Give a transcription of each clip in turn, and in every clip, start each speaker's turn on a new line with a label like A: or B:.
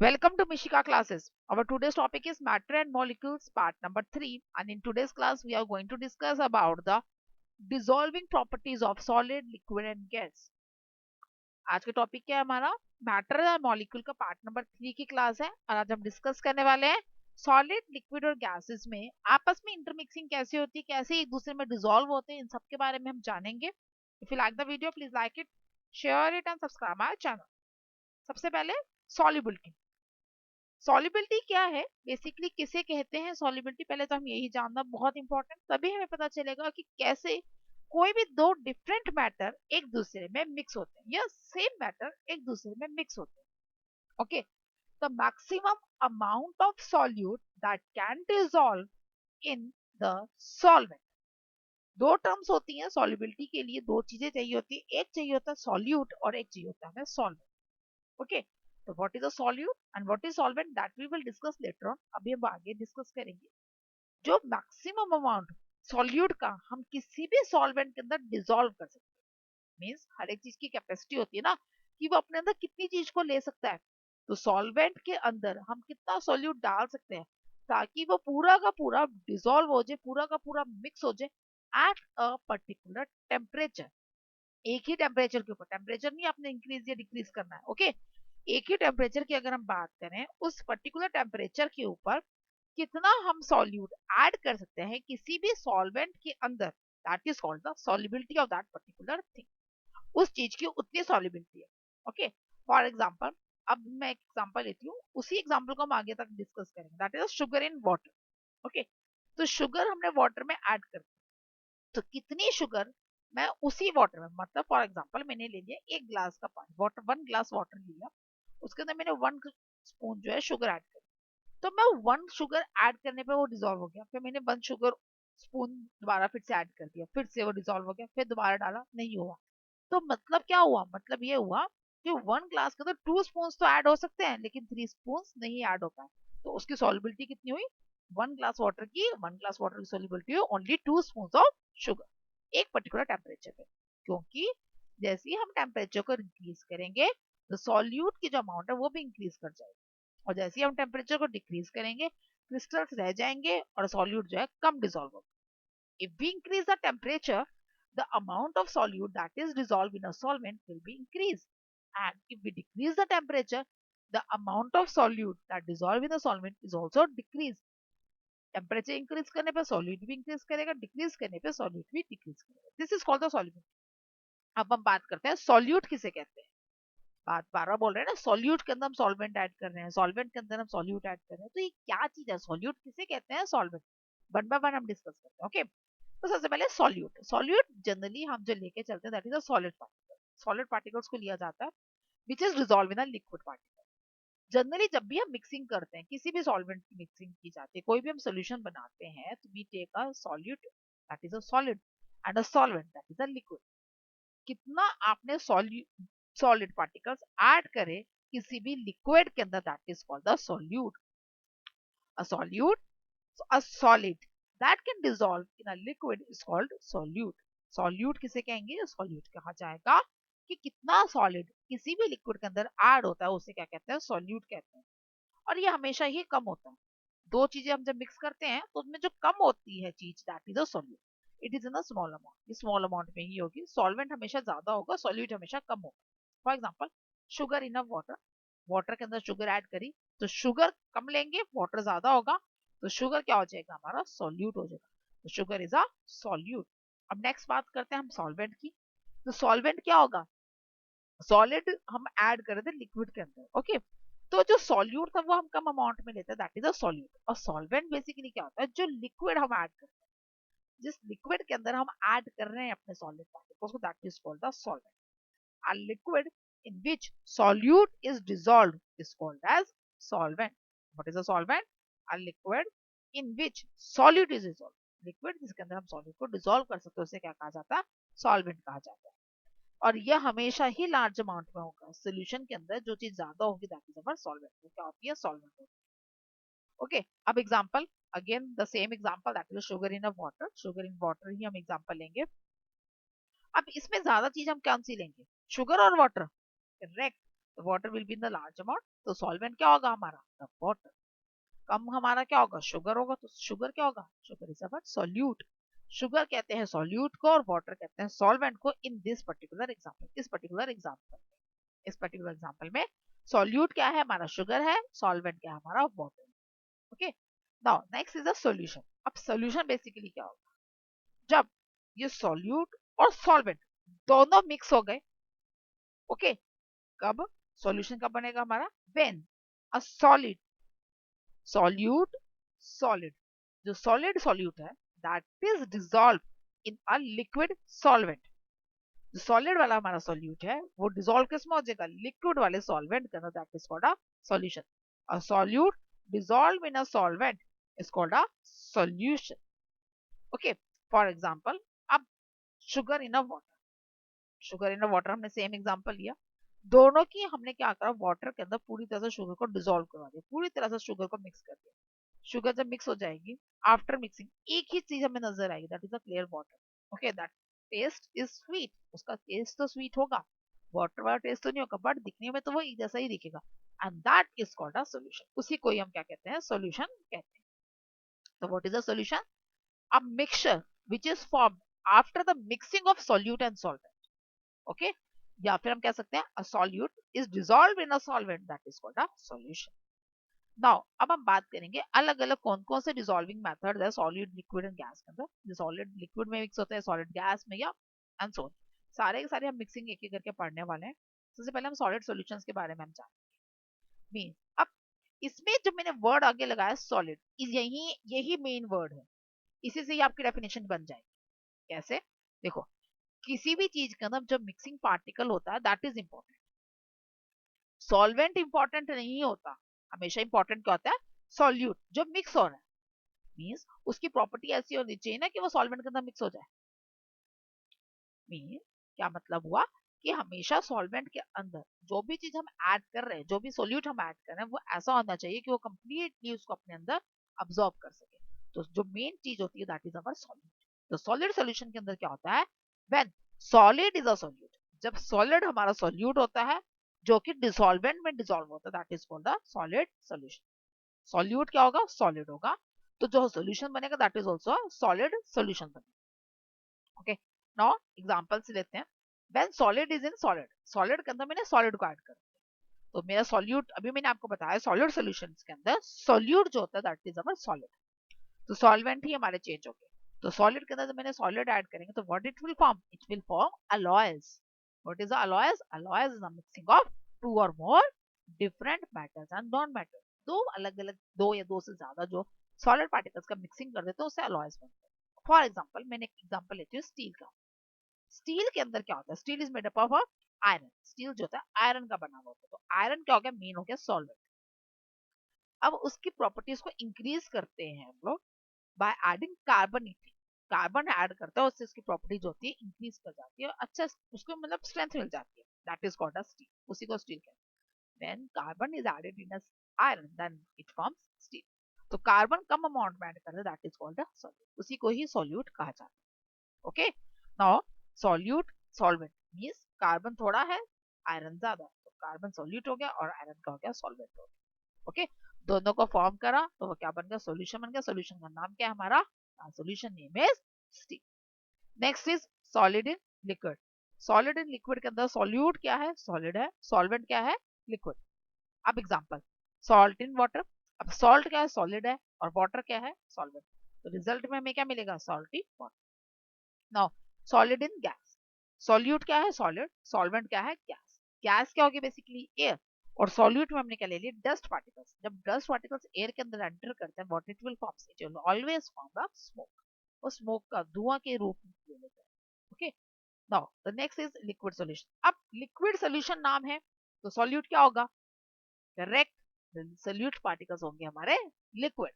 A: Welcome to Mishika classes. Our today's topic is matter and molecules part number 3, and in today's class we are going to discuss about the dissolving properties of solid, liquid and gas. आज का topic क्या है हमारा matter और molecule का part number 3 की class है और आज हम डिस्कस करने वाले हैं सॉलिड, लिक्विड और गैसेस में आपस में इंटरमिक्सिंग कैसे होती है, कैसे एक दूसरे में डिसॉल्व होते हैं, इन सब के बारे में हम जानेंगे. If you like the video please like it, share it and subscribe my channel. सबसे पहले सॉल्युबिलिटी. सॉल्युबिलिटी क्या है, बेसिकली किसे कहते हैं सॉल्युबिलिटी, पहले तो हम यही जानना बहुत इंपॉर्टेंट, तभी हमें पता चलेगा कि कैसे कोई भी दो डिफरेंट मैटर एक दूसरे में मिक्स होते हैं या सेम मैटर एक दूसरे में मिक्स होते हैं. Okay, the maximum amount of solute that can dissolve in the solvent. दो टर्म्स होती हैं सॉल्युबिलिटी के लिए, दो चीजें चाहिए होती है, एक चाहिए होता है सॉल्यूट और एक चाहिए होता है सॉल्वेंट. ओके, तो what is a solute and what is solvent that we will discuss later on, अभी हम आगे डिस्कस करेंगे. जो मैक्सिमम अमाउंट सॉल्यूट का हम किसी भी सॉल्वेंट के अंदर डिसॉल्व कर सकते हैं, मींस हर एक चीज की कैपेसिटी होती है ना कि वो अपने अंदर कितनी चीज को ले सकता है. तो सॉल्वेंट के अंदर हम कितना सॉल्यूट डाल सकते हैं ताकि वो पूरा का पूरा डिसॉल्व हो जाए, पूरा का पूरा मिक्स हो जाए एट अ पर्टिकुलर टेम्परेचर. एक ही टेम्परेचर के ऊपर, टेम्परेचर नहीं आपने इंक्रीज या डिक्रीज करना है. ओके, एक ही टेम्परेचर की अगर हम बात करें, उस पर्टिकुलर टेम्परेचर के ऊपर कितना हम सॉल्यूट ऐड कर सकते हैं किसी भी सॉल्वेंट के अंदर, that is called the solubility of that particular thing. उस चीज की उतनी सॉल्युबिलिटी है. ओके, फॉर एग्जांपल, अब मैं एक एग्जांपल लेती हूँ, उसी एग्जांपल को हम आगे तक डिस्कस करेंगे, that is sugar in water. Okay, तो शुगर हमने वाटर में ऐड कर दी, तो कितनी शुगर मैं उसी वाटर में, मतलब फॉर एग्जांपल मैंने ले लिया एक ग्लास का पानी, वाटर 1 ग्लास वाटर लिया, उसके अंदर मैंने 1 स्पून जो है शुगर ऐड कर, तो मैं 1 शुगर ऐड करने पे वो डिसॉल्व हो गया, फिर मैंने 1 शुगर स्पून दोबारा फिर से ऐड कर दिया, फिर से वो डिसॉल्व हो गया, फिर दोबारा डाला, नहीं हुआ. तो मतलब क्या हुआ, मतलब ये हुआ कि 1 ग्लास के अंदर 2 स्पून तो ऐड हो सकते हैं लेकिन 3 स्पून नहीं ऐड होता है. तो उसकी सॉल्युबिलिटी कितनी हुई, 1 ग्लास वाटर की सॉल्युबिलिटी हुई ओनली 2 स्पून ऑफ शुगर एक पर्टिकुलर टेम्परेचर पे. क्योंकि जैसे ही हम टेम्परेचर को इंक्रीज करेंगे तो सॉल्यूट की जो अमाउंट है वो भी इंक्रीज कर जाएगी, और जैसे ही हम टेम्परेचर को डिक्रीज करेंगे क्रिस्टल्स रह जाएंगे और सॉल्यूट जो है कम डिसॉल्व होगा. If we increase the temperature, the amount of solute that is dissolved in a solvent will be increased, and if we decrease the temperature, the amount of solute that dissolve in the solvent is also decreased. Temperature increase करने पे solute भी increase करेगा, decrease करने पे solute भी decrease करेगा. This is called the solute. अब हम बात करते हैं सॉल्यूट किसे कहते हैं. बात बार बार बोल रहे हैं ना, सॉल्यूट के अंदर हम सॉल्वेंट ऐड कर रहे हैं, सॉल्वेंट के अंदर हम सॉल्यूट ऐड कर रहे हैं, तो ये क्या चीज है, सॉल्यूट किसे कहते हैं, सॉल्वेंट. वन बाय वन हम डिस्कस करते हैं. ओके, तो सबसे पहले सॉल्यूट. सॉल्यूट जनरली हम जो लेके चलते हैं that is a solid particle. Solid particles को लिया जाता है which is dissolve in a liquid particle. Generally जब भी हम मिक्सिंग करते हैं, किसी भी सॉल्वेंट की मिक्सिंग की जाती है, कोई भी हम सोल्यूशन बनाते हैं, तो we take a solute that is a solid and a solvent that is a liquid. कितना आपने सॉलिड पार्टिकल्स ऐड करे किसी भी लिक्विड के अंदर, that is called the solute. A solute, a solid that can dissolve in a liquid is called solute. solute किसे कहेंगे, solute कहा जाएगा कि कितना सॉलिड किसी भी लिक्विड के अंदर ऐड होता है उसे क्या कहते हैं, सॉल्यूट कहते हैं. और ये हमेशा ही कम होता है. दो चीजें हम जब मिक्स करते हैं तो उसमें जो कम होती है चीज that is a solute. It is in a small amount, ये स्मॉल अमाउंट में ही होगी. सॉल्वेंट हमेशा ज्यादा होगा, सॉल्यूट हमेशा कम होगा. For example, sugar in a water, water के अंदर शुगर ऐड करी तो शुगर कम लेंगे, वाटर ज्यादा होगा, तो शुगर क्या हो जाएगा, हमारा सॉल्यूट हो जाएगा. तो शुगर इज अ सॉल्यूट. अब नेक्स्ट बात करते हैं हम सॉल्वेंट की. तो सॉल्वेंट क्या होगा, सॉलिड हम ऐड कर रहे थे लिक्विड के अंदर. ओके, तो जो सॉल्यूट था वो हम कम अमाउंट में लेते हैं, दैट इज अ सॉल्यूट. और सॉल्वेंट बेसिकली क्या होता है, जो लिक्विड हम ऐड करते हैं, जिस लिक्विड के अंदर हम ऐड कर रहे हैं अपने सॉलिड पार्टिकल्स को, that is called the solvent. A liquid in which solute is dissolved is called as solvent. What is a solvent? A liquid in which solute is dissolved. Liquid जिसके अंदर हम solute को dissolve कर सकते हैं उसे क्या कहा जाता है, सॉल्वेंट कहा जाता है. और यह हमेशा ही लार्ज अमाउंट में होगा. सोल्यूशन के अंदर जो चीज ज्यादा होगी दैट इज अवर सॉल्वेंट. वो क्या होती है, सॉल्वेंट. ओके, अब example, again the same example that is sugar in a water. Sugar in water ही हम एग्जांपल लेंगे. अब इसमें ज्यादा चीज हम कौन सी लेंगे, शुगर और water, correct. Water will be in the large amount, तो सॉल्वेंट क्या होगा हमारा, द वाटर। कम हमारा क्या होगा, शुगर होगा, तो शुगर क्या होगा, sugar is our solute. Sugar कहते हैं सॉल्यूट को और वाटर कहते हैं सॉल्वेंट को इन दिस पर्टिकुलर एग्जांपल, इस पर्टिकुलर एग्जांपल में सॉल्यूट क्या है हमारा, शुगर है, सॉल्वेंट क्या है हमारा, water. Okay, now next is the solution. अब सॉल्यूशन बेसिकली क्या होगा, जब ये सॉल्यूट और सॉल्वेंट दोनों मिक्स हो गए। ओके, कब सॉल्यूशन कब बनेगा हमारा, when a solid solute solid, जो सॉलिड सॉल्यूट है that is dissolve in a liquid solvent. जो सॉलिड वाला हमारा सॉल्यूट है वो डिसॉल्व किस में हो जाएगा, लिक्विड वाले सॉल्वेंट के अंदर, that is called a solution. A solute dissolve in a solvent is called a solution. Okay, for example, अब sugar in a water, sugar in a water हमने सेम एग्जांपल लिया, दोनों की हमने क्या करा, वाटर के अंदर पूरी तरह से शुगर को डिसॉल्व करवा दिया, पूरी तरह से शुगर को मिक्स कर दिया। शुगर जब मिक्स हो जाएगी, आफ्टर मिक्सिंग एक ही चीज हमें नजर आएगी, that is a clear water. Okay, that taste is sweet, उसका टेस्ट तो स्वीट होगा, वाटर वाला टेस्ट तो नहीं होगा, बट दिखने में तो वो एक जैसा ही दिखेगा, and that is called a solution. उसी को ही हम क्या कहते हैं, सॉल्यूशन कहते हैं। तो what is a solution, a mixture which is formed after the mixing of solute and solvent. Okay, या फिर हम कह सकते हैं अ solute is dissolve in a solvent, that is called a solution. Now अब हम बात करेंगे अलग अलग कौन कौन से डिसॉल्विंग मेथड है सॉलिड लिक्विड एंड गैस के अंदर। जो सॉलिड लिक्विड में मिक्स होता है, सॉलिड गैस में, या एंड सो सारे के सारे हम मिक्सिंग एक एक करके पढ़ने वाले हैं। सबसे पहले हम सॉलिड सॉल्यूशंस के बारे में हम जानेंगे। मीन अब इसमें जो मैंने वर्ड आगे लगाया सॉलिड, यही यही मेन वर्ड है, इसी से ही आपकी डेफिनेशन बन जाएगी। कैसे, देखो, किसी भी चीज के अंदर जब मिक्सिंग पार्टिकल होता है that is important, solvent important नहीं होता। हमेशा इंपॉर्टेंट क्या होता है, सॉल्यूट जो मिक्स हो रहा है। मीन्स उसकी प्रॉपर्टी ऐसी होनी चाहिए ना कि वो सॉल्वेंट के अंदर मिक्स हो जाए। मीन क्या मतलब हुआ कि हमेशा सॉल्वेंट के अंदर जो भी चीज हम ऐड कर रहे हैं, जो भी सोल्यूट हम ऐड कर रहे हैं, वो ऐसा होना चाहिए कि वो कंप्लीटली उसको अपने अंदर अब्सॉर्ब कर सके। तो जो मेन चीज होती है दैट इज अवर सॉल्यूट। तो सॉलिड सॉल्यूशन के अंदर क्या होता है, when solid is a solute, जब सॉलिड हमारा सॉल्यूट होता है जो कि डिसॉल्वेंट में डिसॉल्व होता है, that is called the solid solution. Solute क्या होगा, सॉलिड होगा, तो जो सॉल्यूशन बनेगा that is also solid solution बनेगा। ओके, नाउ एग्जांपल्स लेते हैं। When solid is in solid, solid के अंदर मैंने सॉलिड को ऐड कर दिया, तो मेरा सॉल्यूट, अभी मैंने आपको बताया सॉलिड सॉल्यूशंस के अंदर सॉल्यूट जो होता है दैट इज अवर सॉलिड। तो सॉल्वेंट ही हमारे चेंज हो गए, तो सॉलिड के अंदर जब मैंने सॉलिड ऐड करेंगे तो what it will form alloys. What is alloys, alloys is a mixing of two और more different metals and non metal, दो अलग अलग, दो या दो से ज्यादा जो सॉलिड पार्टिकल्स का मिक्सिंग कर देते हैं उससे अलॉयज बनते हैं। फॉर एग्जांपल, मैंने एक एग्जांपल लेती हूँ स्टील का। स्टील के अंदर क्या होता है, steel is made up of iron, steel जो होता है आयरन का बना हुआ होता है, तो आयरन क्या हो गया, मेन हो गया सॉल्वेंट। अब उसकी प्रॉपर्टीज को इंक्रीज करते हैं हम लोग by adding carbon. Carbon add करता है, उससे उसकी प्रॉपर्टीज होती है इंक्रीज कर जाती है, अच्छा उसको मतलब स्ट्रेंथ मिल जाती है, that is called a steel, उसी को स्टील कहते हैं। When carbon is added in iron then it forms steel. तो कार्बन कम अमाउंट में ऐड करते हैं, that is called a solute, उसी को ही सॉल्यूट कहा जाता है। Okay, now solute solvent means carbon थोड़ा है, आयरन ज्यादा, तो कार्बन सॉल्यूट हो गया और आयरन का हो गया सॉल्वेंट हो गया। ओके, दोनों को फॉर्म करा तो वो क्या बन गया, सॉल्यूशन बन गया। सॉल्यूशन का नाम क्या है हमारा, solution name is steel. Next is solid in liquid. Solid in liquid के अंदर सॉल्यूट क्या है, सॉलिड है, सॉल्वेंट क्या है, लिक्विड। अब एग्जांपल, सॉल्ट इन वाटर। अब सॉल्ट क्या है, सॉलिड है, और वाटर क्या है, सॉल्वेंट, तो रिजल्ट में हमें क्या मिलेगा, salty water. Now solid in gas, solute क्या है, सॉलिड, सॉल्वेंट क्या है, गैस। गैस क्या होगी, बेसिकली एयर, और सॉल्यूट में हमने क्या ले लिया, डस्ट पार्टिकल्स। जब डस्ट पार्टिकल्स एयर के अंदर एंटर करते हैं, what it will form, it will always form a smoke, वो स्मोक का धुआं के रूप में ले लेता है। Okay, now the next is liquid solution. अब लिक्विड सॉल्यूशन नाम है, तो सॉल्यूट क्या होगा, करेक्ट, सॉल्यूट पार्टिकल्स होंगे हमारे liquid.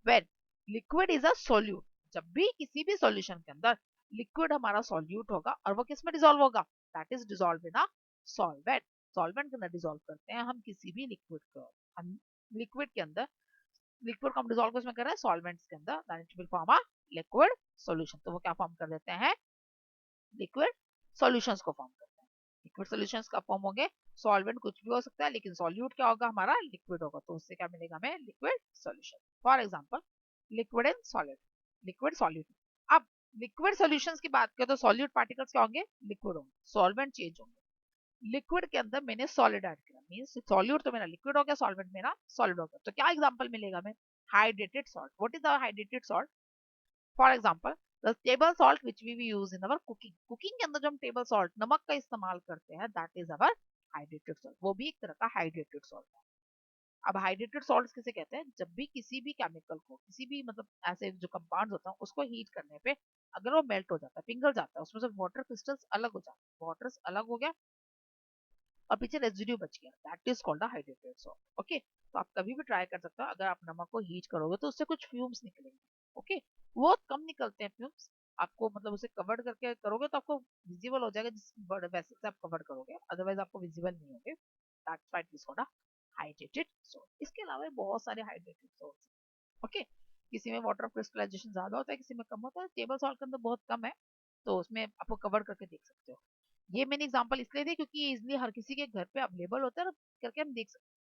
A: When liquid is a solute, जब भी किसी भी सॉल्यूशन के अंदर लिक्विड हमारा सॉल्यूट होगा और वो किस में डिसॉल्व होगा, that is dissolve in a solvent. Solvent के अंदर डिसॉल्व करते हैं हम किसी भी लिक्विड को, हम लिक्विड के अंदर, लिक्विड को हम डिसॉल्व किसमें कर रहे हैं, सॉल्वेंट्स के अंदर, that it will form a liquid solution. तो वो क्या फॉर्म कर देते हैं, लिक्विड सॉल्यूशंस को फॉर्म करते हैं। लिक्विड सॉल्यूशंस का फॉर्म होंगे सॉल्वेंट कुछ भी हो सकता है, लेकिन सॉल्यूट क्या होगा हमारा, लिक्विड होगा, तो उससे क्या मिलेगा हमें, liquid solution. For example liquid and solid, liquid solute. अब लिक्विड सॉल्यूशंस की बात करें तो सॉल्यूट पार्टिकल्स क्या होंगे, लिक्विड होंगे, सॉल्वेंट चेंज होंगे। लिक्विड के अंदर मैंने सॉलिड ऐड किया, मींस सॉल्यूट तो मेरा लिक्विड हो गया, सॉल्वेंट मेरा सॉलिड हो गया। तो क्या एग्जांपल मिलेगा हमें, hydrated salt. What is the hydrated salt? For example the table salt which we use in our cooking, cooking के अंदर जो हम टेबल सॉल्ट नमक का इस्तेमाल करते हैं, that is our hydrated salt, वो भी एक तरह का हाइड्रेटेड सॉल्ट है। अब हाइड्रेटेड सॉल्ट किसे कहते हैं, जब भी किसी भी केमिकल को, किसी भी मतलब ऐसे जो कंपाउंड होता है उसको हीट करने पे अगर वो मेल्ट हो जाता है, पिघल जाता है, उसमें से वाटर क्रिस्टल्स अलग हो जाते हैं, वाटर अलग हो गया और पीछे रेजिड्यू बच गया, that is called the hydrated salt. Okay, तो आप कभी भी ट्राई कर सकते हो, अगर आप नमक को हीट करोगे तो उससे कुछ फ्यूम्स निकलेंगे। ओके, बहुत कम निकलते हैं फ्यूम्स, आपको मतलब उसे कवर करके करोगे तो आपको विजिबल हो जाएगा, जिस वैसे से आप कवर करोगे, अदरवाइज आपको विजिबल नहीं होंगे। That's why it is called a hydrated salt. इसके अलावा बहुत सारे हाइड्रेटेड सॉल्ट्स। ओके, किसी में वाटर क्रिस्टलाइजेशन ज्यादा होता है, किसी में कम होता है, टेबल सॉल्ट के अंदर बहुत कम है, तो उसमें आपको कवर करके देख सकते हो। ये मैंने एग्जांपल इसलिए दी क्योंकि ये इजिली हर किसी के घर पे अवेलेबल होता है, करके हम देख सकते हैं।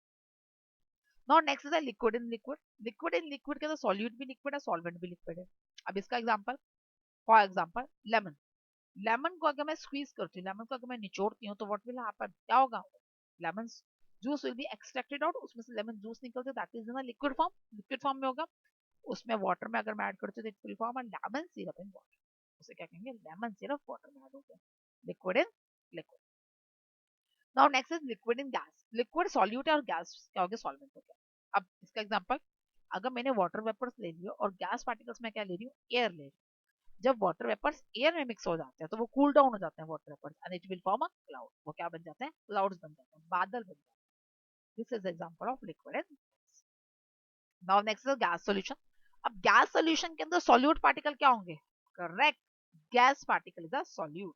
A: Now next is liquid in liquid. Liquid in liquid के अंदर सॉल्यूट भी लिक्विड है, सॉल्वेंट भी लिक्विड है। अब इसका example, for example lemon. Lemon को अगर मैं स्क्वीज करती हूँ, लेमन को अगर मैं निचोड़ती हूँ, तो व्हाट विल हैपन, क्या होगा, lemon juice will be extracted out, उसमें से लेमन जूस निकलते, that is in liquid form, liquid form में होगा। उसमें वाटर में अगर मैं ऐड करती हूँ, तो it will form a lemon syrup in water, उसे क्या कहेंगे, लेमन सिरप वाटर में ऐड हो गया, liquid in liquid. Now next is liquid in gas. Liquid solute है और गैस क्या हो गया, सॉल्वेंट हो गया। अब इसका एग्जांपल, अगर मैंने वाटर वेपर्स ले लिया और गैस पार्टिकल्स में क्या ले रही हूँ, एयर ले रही हूँ, जब वाटर वेपर्स एयर में मिक्स हो जाते हैं तो वो कूल डाउन हो जाते हैं water vapours, and it will form a cloud, वो क्या बन जाते हैं, क्लाउड्स बन जाते हैं, बादल बन जाते हैं। This is example of liquid in. Now next is gas solution. अब गैस सॉल्यूशन के अंदर सॉल्यूट पार्टिकल क्या होंगे, correct, gas particle is a solute.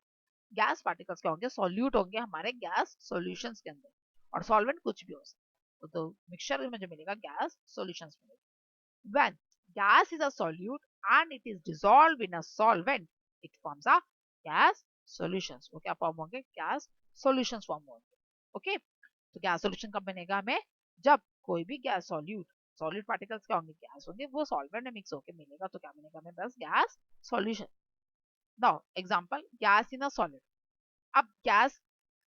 A: Gas particles क्या होंगे, सॉल्यूट होंगे हमारे गैस सॉल्यूशंस के अंदर, और सॉल्वेंट कुछ भी हो सकता है, तो मिक्सचर में जो मिलेगा गैस सॉल्यूशंस मिलेगा। When gas is a solute and it is dissolve in a solvent, it forms a gas solutions. वो क्या फॉर्म होंगे, गैस सॉल्यूशंस फॉर्म होंगे। ओके, तो गैस सॉल्यूशन कब बनेगा हमें, जब कोई भी गैस सॉल्यूट, सॉलिड पार्टिकल्स क्या होंगे, गैस होंगे, वो सॉल्वेंट में मिक्स होकर मिलेगा, तो क्या बनेगा हमें, बस gas solution. Now example, gas in a solid. अब गैस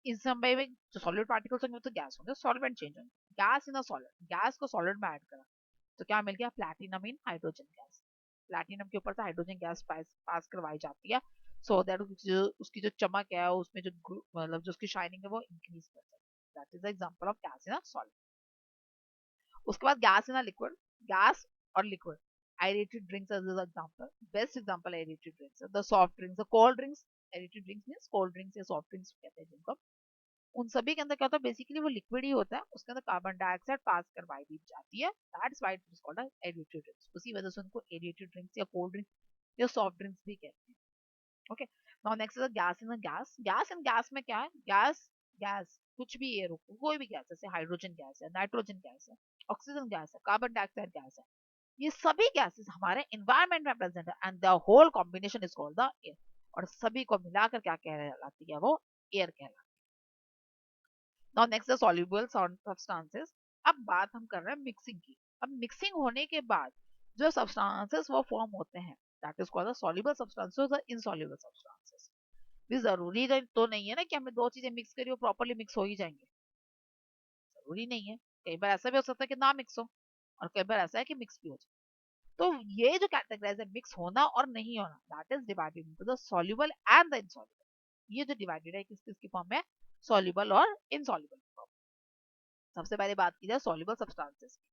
A: इस समय में जो सॉलिड पार्टिकल्स होंगे वो तो गैस होंगे, सॉल्वेंट चेंज होंगे। Gas in a solid, gas को सॉलिड में ऐड करा तो क्या मिल गया, प्लैटिनम इन हाइड्रोजन गैस। प्लैटिनम के ऊपर से हाइड्रोजन गैस पास करवाई जाती है, सो दैट जो उसकी जो चमक है, उसमें जो मतलब जो उसकी शाइनिंग है वो इंक्रीज कर जाए। That is the example of gas in a solid. उसके बाद gas in a liquid, gas और liquid, aerated drinks as an example, best example aerated drinks, the soft drinks, the cold drinks, aerated drinks means cold drinks या soft drinks कहते हैं जिनको। उन सभी के अंदर क्या होता है, बेसिकली वो लिक्विड ही होता है, उसके अंदर कार्बन डाइऑक्साइड पास करवाई दी जाती है, that's why it is called aerated drinks. उसी वजह से उनको एरेटेड ड्रिंक्स या कोल्ड ड्रिंक्स या सॉफ्ट ड्रिंक्स भी कहते हैं। Okay, now next is gas in a gas. Gas in gas में क्या है, गैस, गैस कुछ भी एयर हो, कोई भी गैस, जैसे हाइड्रोजन गैस है, नाइट्रोजन गैस है, ऑक्सीजन गैस है, कार्बन डाइऑक्साइड गैस है, ये सभी गैसेस हमारे एनवायरनमेंट में प्रेजेंट है, and the whole combination is called the air. और सभी को मिलाकर क्या कहलाती है, वो एयर कहलाती है। Now next the soluble substances. अब बात हम कर रहे हैं मिक्सिंग की। अब मिक्सिंग होने के बाद जो सब्सटेंसेस वो फॉर्म होते हैं, that is called the soluble substances और इनसॉल्युबल सब्सटेंसेस। भी जरूरी तो नहीं है ना कि हमें दो चीजें मिक्स करिए प्रॉपर्ली मिक्स हो ही जाएंगे, जरूरी नहीं है। कई बार ऐसा भी हो सकता है कि ना मिक्स हो, और कई बार ऐसा है कि मिक्स भी हो जाए। तो ये जो कैटेगराइज है मिक्स होना और नहीं होना, that is divided into the soluble and the insoluble. ये जो डिवाइडेड है किस किसकी फॉर्म में, सॉल्युबल और इनसॉल्युबल फॉर्म। सबसे पहले बात की जाए सॉल्युबल सब्सटेंसेस की,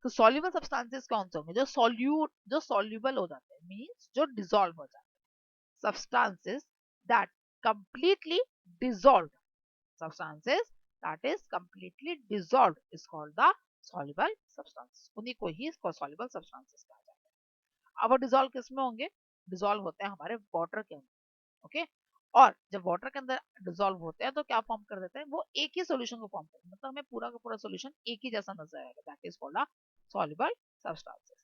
A: तो सॉल्युबल सब्सटेंसेस कौन से होंगे, जो सॉल्युबल हो जाते हैं, मींस जो डिसॉल्व हो जाते हैं। Substances that completely dissolve, substances that is completely dissolved is called the soluble substance, उन्हीं को ही soluble substances कहा जाता है। अब वो डिसॉल्व किस में होंगे, डिसॉल्व होते हैं हमारे वाटर के अंदर। ओके, और जब वाटर के अंदर डिसॉल्व होते हैं तो क्या फॉर्म कर देते हैं, वो एक ही सॉल्यूशन को फॉर्म करते हैं, मतलब हमें पूरा का पूरा सॉल्यूशन एक ही जैसा नजर आएगा, that is called the soluble substances।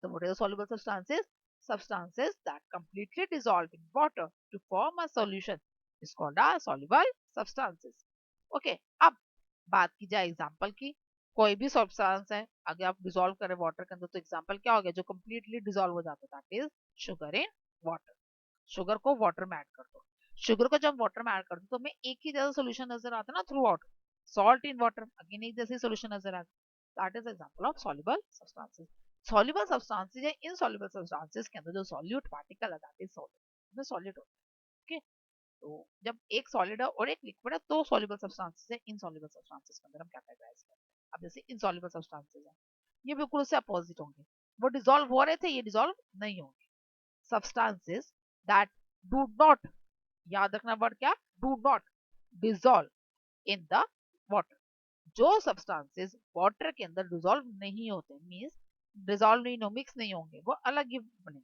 A: So what are the soluble substances? Substances that completely dissolve in water to form a solution is called a soluble substances. Okay, अब बात की जाए एग्जाम्पल की, कोई भी सब्सटेंस है अगर आप डिसॉल्व करें वाटर के अंदर तो एग्जाम्पल क्या हो गया जो कंप्लीटली डिसॉल्व हो जाता है, that is sugar in water. Sugar को वाटर में ऐड कर दो, शुगर को जब वाटर में ऐड कर दो तो हमें एक ही जैसा सोल्यूशन नजर आता है ना through out. Salt in water again एक जैसे सोल्यूशन नजर आता है, that is example of soluble substances. Soluble substances या इनसॉल्युबल सब्सटेंसेस के अंदर जो सॉल्यूट पार्टिकल है दैट इज सॉल्यूट, में सॉलिड होता है। ओके, तो जब एक सॉलिड है और एक लिक्विड है तो सॉल्युबल सब्सटेंसेस है, इनसॉल्युबल सब्सटेंसेस के अंदर हम कैटेगराइज करते हैं। अब जैसे इनसॉल्युबल सब्सटेंसेस है ये बिल्कुल उससे अपोजिट होंगे, वो डिसॉल्व हो रहे थे ये डिसॉल्व नहीं होंगे। सब्सटेंसेस दैट डू नॉट, याद रखना वर्ड क्या, do not dissolve in the water. जो सब्सटेंसेस वाटर के अंदर डिसॉल्व नहीं होते मींस डिसॉल्व नहीं हो मिक्स नहीं होंगे वो अलग ही बने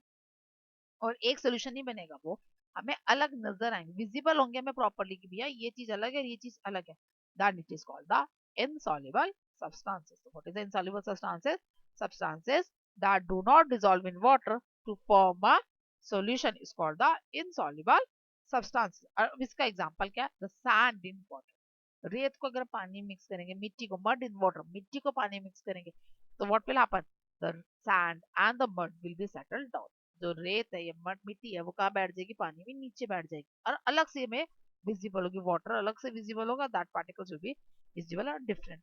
A: और एक सोल्यूशन नहीं बनेगा, वो हमें अलग नजर आएंगे, विजिबल होंगे हमें प्रॉपर्ली कि भैया ये चीज अलग है ये चीज अलग है, that it is called the insoluble substances. So what is the insoluble substances? Substances that do not dissolve in water to form a solution is called the insoluble substances. अब इसका एग्जांपल क्या है, the sand in water। रेत को अगर पानी mix करेंगे, मिट्टी को mud in water, मिट्टी को पानी मिक्स करेंगे तो what will happen, the sand and the mud will be settled down। जो रेत है या मड मिट्टी है वो कहाँ बैठ जाएगी, पानी में नीचे बैठ जाएगी और अलग से में विजिबल होगी, वाटर अलग से विजिबल होगा, that particles will be visible और डिफरेंट,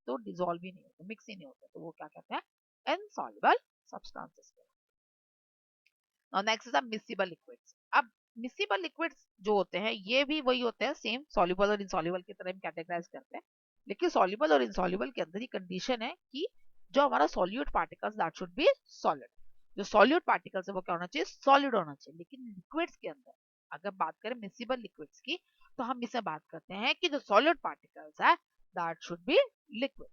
A: तो डिसॉल्व ही नहीं होता मिक्स ही नहीं होता, तो वो क्या कहते हैं इनसॉल्युबल सब्सटेंसेस। और नेक्स्ट इज मिसिबल लिक्विड्स। अब मिसिबल लिक्विड्स जो होते हैं ये भी वही होते हैं सेम सॉल्युबल और इनसॉल्युबल की तरह हम कैटेगराइज करते हैं, लेकिन सॉल्युबल और इनसॉल्युबल के अंदर ही कंडीशन है कि जो हमारा solute particles that should be solid, जो सॉल्यूट पार्टिकल्स है वो क्या होना चाहिए, सॉलिड होना चाहिए। लेकिन लिक्विड्स के अंदर अगर बात करें मिसिबल लिक्विड्स की तो हम इसे बात करते हैं कि जो सॉलिड पार्टिकल्स है दैट शुड बी लिक्विड,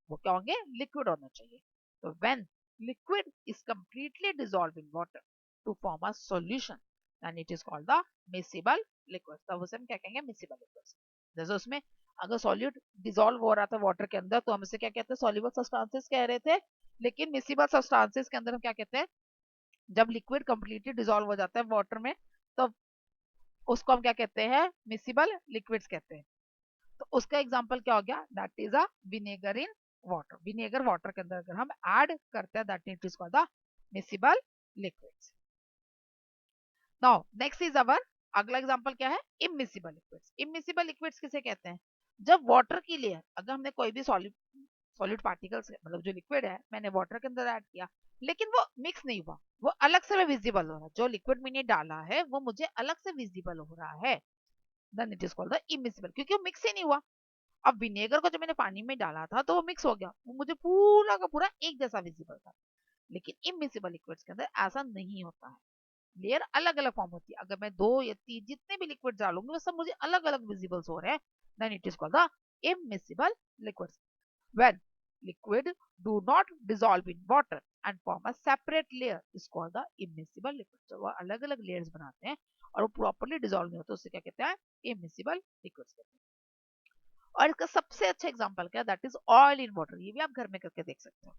A: वो क्या होंगे, लिक्विड होना चाहिए। तो when liquid is completely dissolve in water to form a solution and it is called the miscible liquids। तब उसे हम क्या कहेंगे, miscible liquids। जैसे उसमें अगर सॉल्यूट डिसॉल्व हो रहा था वाटर के अंदर तो हम इसे क्या कहते हैं, सॉल्युबल सब्सटेंसेस कह रहे थे। लेकिन मिसिबल सब्सटेंसेस के अंदर हम क्या कहते हैं, जब लिक्विड कंप्लीटली डिसॉल्व हो जाता है वाटर में तो उसको हम क्या कहते हैं, मिसिबल लिक्विड्स कहते हैं। तो उसका एग्जांपल क्या हो गया, that is a vinegar in water. Vinegar water के अंदर अगर हम ऐड करते हैं that it is called the miscible liquids. Now next is our अगला एग्जांपल क्या है, इमिसिबल लिक्विड्स। इमिसिबल लिक्विड्स किसे कहते हैं, जब वाटर के लिए अगर हमने कोई भी सॉलिड पार्टिकल्स मतलब जो लिक्विड है मैंने वाटर के अंदर ऐड किया लेकिन वो मिक्स नहीं हुआ, वो अलग से विजिबल हो रहा है, जो लिक्विड मैंने डाला है वो मुझे अलग से विजिबल हो रहा है, then it is called the immiscible, क्योंकि वो मिक्स ही नहीं हुआ। अब विनेगर को जब मैंने पानी में डाला था तो वो मिक्स हो गया, वो मुझे पूरा का पूरा एक जैसा विजिबल था। लेकिन इमिसिबल लिक्विड्स के अंदर ऐसा नहीं होता है, लेयर अलग अलग फॉर्म होती है। अगर मैं 2 या 3 जितने भी लिक्विड डालूंगी वो सब मुझे अलग अलग विजिबल्स हो रहे हैं, then it is called the immiscible liquids. When liquid do not dissolve in water and form a separate layer is called the immiscible liquid। तो वो अलग अलग लेयर्स बनाते हैं और वो प्रॉपर्ली डिसॉल्व नहीं होते, उससे क्या कहते हैं, इमिसिबल लिक्विड्स कहते हैं। और इसका सबसे अच्छा एग्जांपल क्या है, that is oil in water. ये भी आप घर में करके देख सकते हो।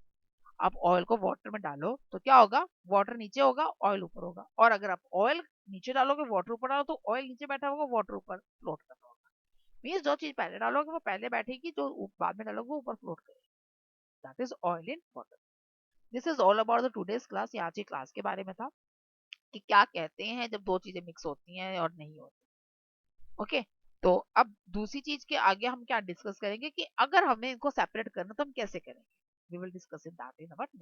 A: आप ऑयल को वाटर में डालो तो क्या होगा, वाटर नीचे होगा ऑयल ऊपर होगा, और अगर आप ऑयल नीचे डालोगे वाटर ऊपर डालो तो ऑयल नीचे बैठा होगा वाटर ऊपर फ्लोट कर रहा होगा। मीन्स जो चीज पहले डालोगे वो पहले बैठेगी, जो बाद में डालोगे वो ऊपर फ्लोट करेगी, that is oil in water. This is all about the today's class. ये आज की क्लास के बारे में था कि क्या कहते हैं जब दो चीजें मिक्स होती हैं और नहीं होती। ओके, तो अब दूसरी चीज के आगे हम क्या डिस्कस करेंगे कि अगर हमें इनको सेपरेट करना तो हम कैसे करेंगे, we will discuss in that in our